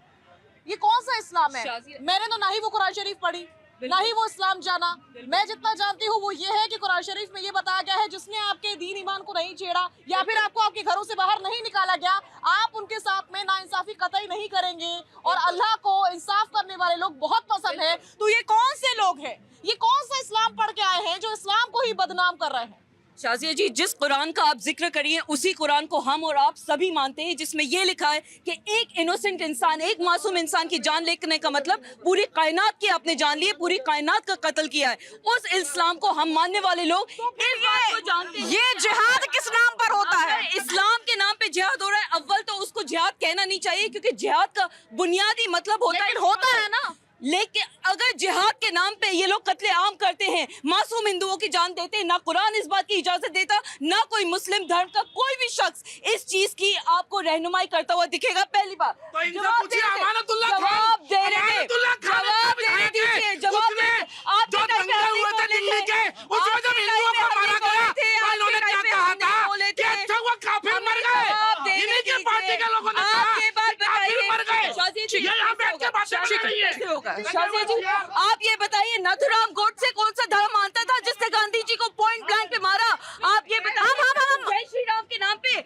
ये कौन सा इस्लाम है? मैंने तो ना ही वो कुरान शरीफ पढ़ी ना ही वो इस्लाम जाना। मैं जितना जानती हूँ वो ये है कि कुरान शरीफ में ये बताया गया है जिसने आपके दीन ईमान को नहीं छेड़ा या फिर आपको आपके घरों से बाहर नहीं निकाला गया, आप उनके साथ में नाइंसाफी कतई नहीं करेंगे। और अल्लाह को इंसाफ करने वाले लोग बहुत पसंद है। तो ये कौन से लोग हैं, ये कौन सा इस्लाम पढ़ के आए हैं जो इस्लाम को ही बदनाम कर रहे हैं? शाजिया जी, जिस कुरान का आप जिक्र करिए उसी कुरान को हम और आप सभी मानते हैं, जिसमें ये लिखा है कि एक इनोसेंट इंसान, एक मासूम इंसान की जान लेने का मतलब पूरी कायनात की आपने जान ली है, पूरी कायनात का कत्ल किया है। उस इस्लाम को हम मानने वाले लोग इस बात को जानते हैं। ये जिहाद किस नाम पर होता है? इस्लाम के नाम पे जिहाद हो रहा है। अव्वल तो उसको जिहाद कहना नहीं चाहिए क्योंकि जिहाद का बुनियादी मतलब होता है ना। लेकिन अगर जिहाद के नाम पे ये लोग कत्ले आम करते हैं, मासूम हिंदुओं की जान देते हैं, ना कुरान इस बात की इजाजत देता, ना कोई मुस्लिम धर्म का कोई भी शख्स इस चीज की आपको रहनुमाई करता हुआ दिखेगा। पहली बात जवाब दे शाजिया जी, आप ये बताइए नाथुराम गोडसे कौन सा धर्म मानता था जिसने गांधी जी को पॉइंट ब्लैंक पे मारा? आप ये बताइए। जय श्री राम के नाम पे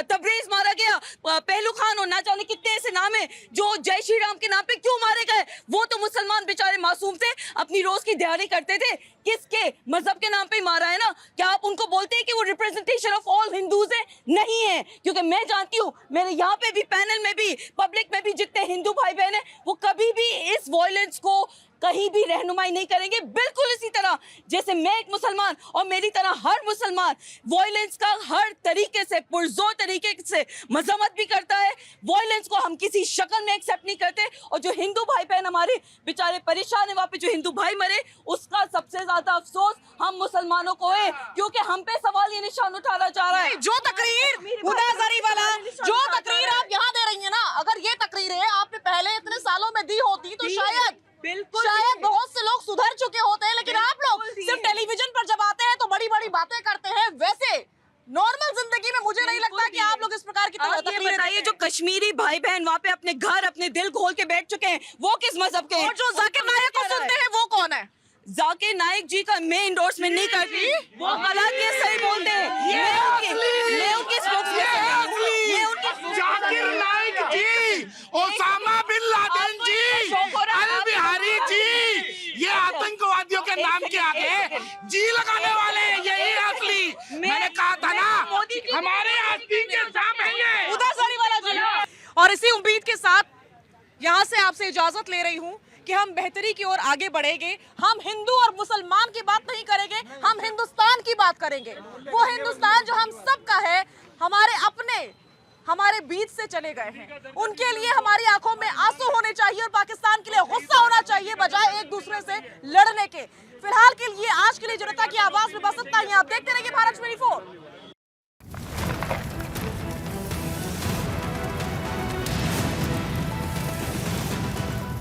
तबरेज मारा गया, पहलू खान और ना जाने कितने ऐसे नाम है जो जय श्री राम के नाम पे क्यों मारे गए? वो तो मुसलमान बेचारे मासूम थे, अपनी रोज की दिहाड़ी करते थे, किसके मजहब के नाम पे मारा है ना? क्या आप उनको बोलते हैं कि वो रिप्रेजेंटेशन ऑफ ऑल हिंदूज है? नहीं है, क्योंकि मैं जानती हूँ मेरे यहाँ पे भी पैनल में भी पब्लिक में भी जितने हिंदू भाई बहन है वो कभी भी इस वायलेंस को कहीं भी रहनुमाई नहीं करेंगे। बिल्कुल इसी तरह जैसे मैं एक मुसलमान और मेरी तरह हर मुसलमान वॉयलेंस का हर तरीके से पुरजोर तरीके से मजम्मत भी करता है। वॉयलेंस को हम किसी शक्ल में एक्सेप्ट नहीं करते। और जो हिंदू भाई बहन हमारे बेचारे परेशान है, वहाँ पे जो हिंदू भाई मरे, उसका सबसे ज्यादा अफसोस हम मुसलमानों को है, क्योंकि हम पे सवाल ये निशान उठाना चाह रहा है। जो तकरीर हुदा जरीवाला, जो तकरीर आप यहाँ दे रही हैं ना, अगर ये तकरीर है आपने पहले इतने सालों में दी होती तो शायद बहुत से लोग सुधर चुके होते हैं। लेकिन आप लोग सिर्फ टेलीविजन पर जब आते हैं तो बड़ी बड़ी बातें करते हैं। वैसे नॉर्मल जिंदगी में मुझे नहीं लगता कि आप लोग इस प्रकार की तकरीरें बताइए। जो कश्मीरी भाई बहन वहाँ पे अपने घर अपने दिल खोल के बैठ चुके हैं, वो किस मजहब के हैं? और जो जाकिर नायक को सुनते हैं वो कौन है? जाकिर नाइक जी का मैं इंडोर्समेंट नहीं करती, वो गलत ये सही बोलते हैं। मैं उनकी जाकिर नाइक जी, ओसामा बिन लादेन जी, अल बिहारी जी, ये आतंकवादियों के नाम के आगे जी लगाने वाले हैं, यही असली। मैंने कहा था ना, हमारे आस्तीन के सांप हैं ये। हुदा जरीवाला जी। और इसी उम्मीद के साथ यहाँ से आपसे इजाजत ले रही हूँ कि हम बेहतरी की ओर आगे बढ़ेंगे। हम हिंदू और मुसलमान की बात नहीं करेंगे, हम हिंदुस्तान की बात करेंगे। वो हिंदुस्तान जो हम सबका है, हमारे अपने, हमारे बीच से चले गए हैं। उनके लिए हमारी आंखों में आंसू होने चाहिए और पाकिस्तान के लिए गुस्सा होना चाहिए, बजाय एक दूसरे से लड़ने के। फिलहाल के लिए आज के लिए जनता की आवाज में बस इतना ही। आप देखते रहिए भारत 24।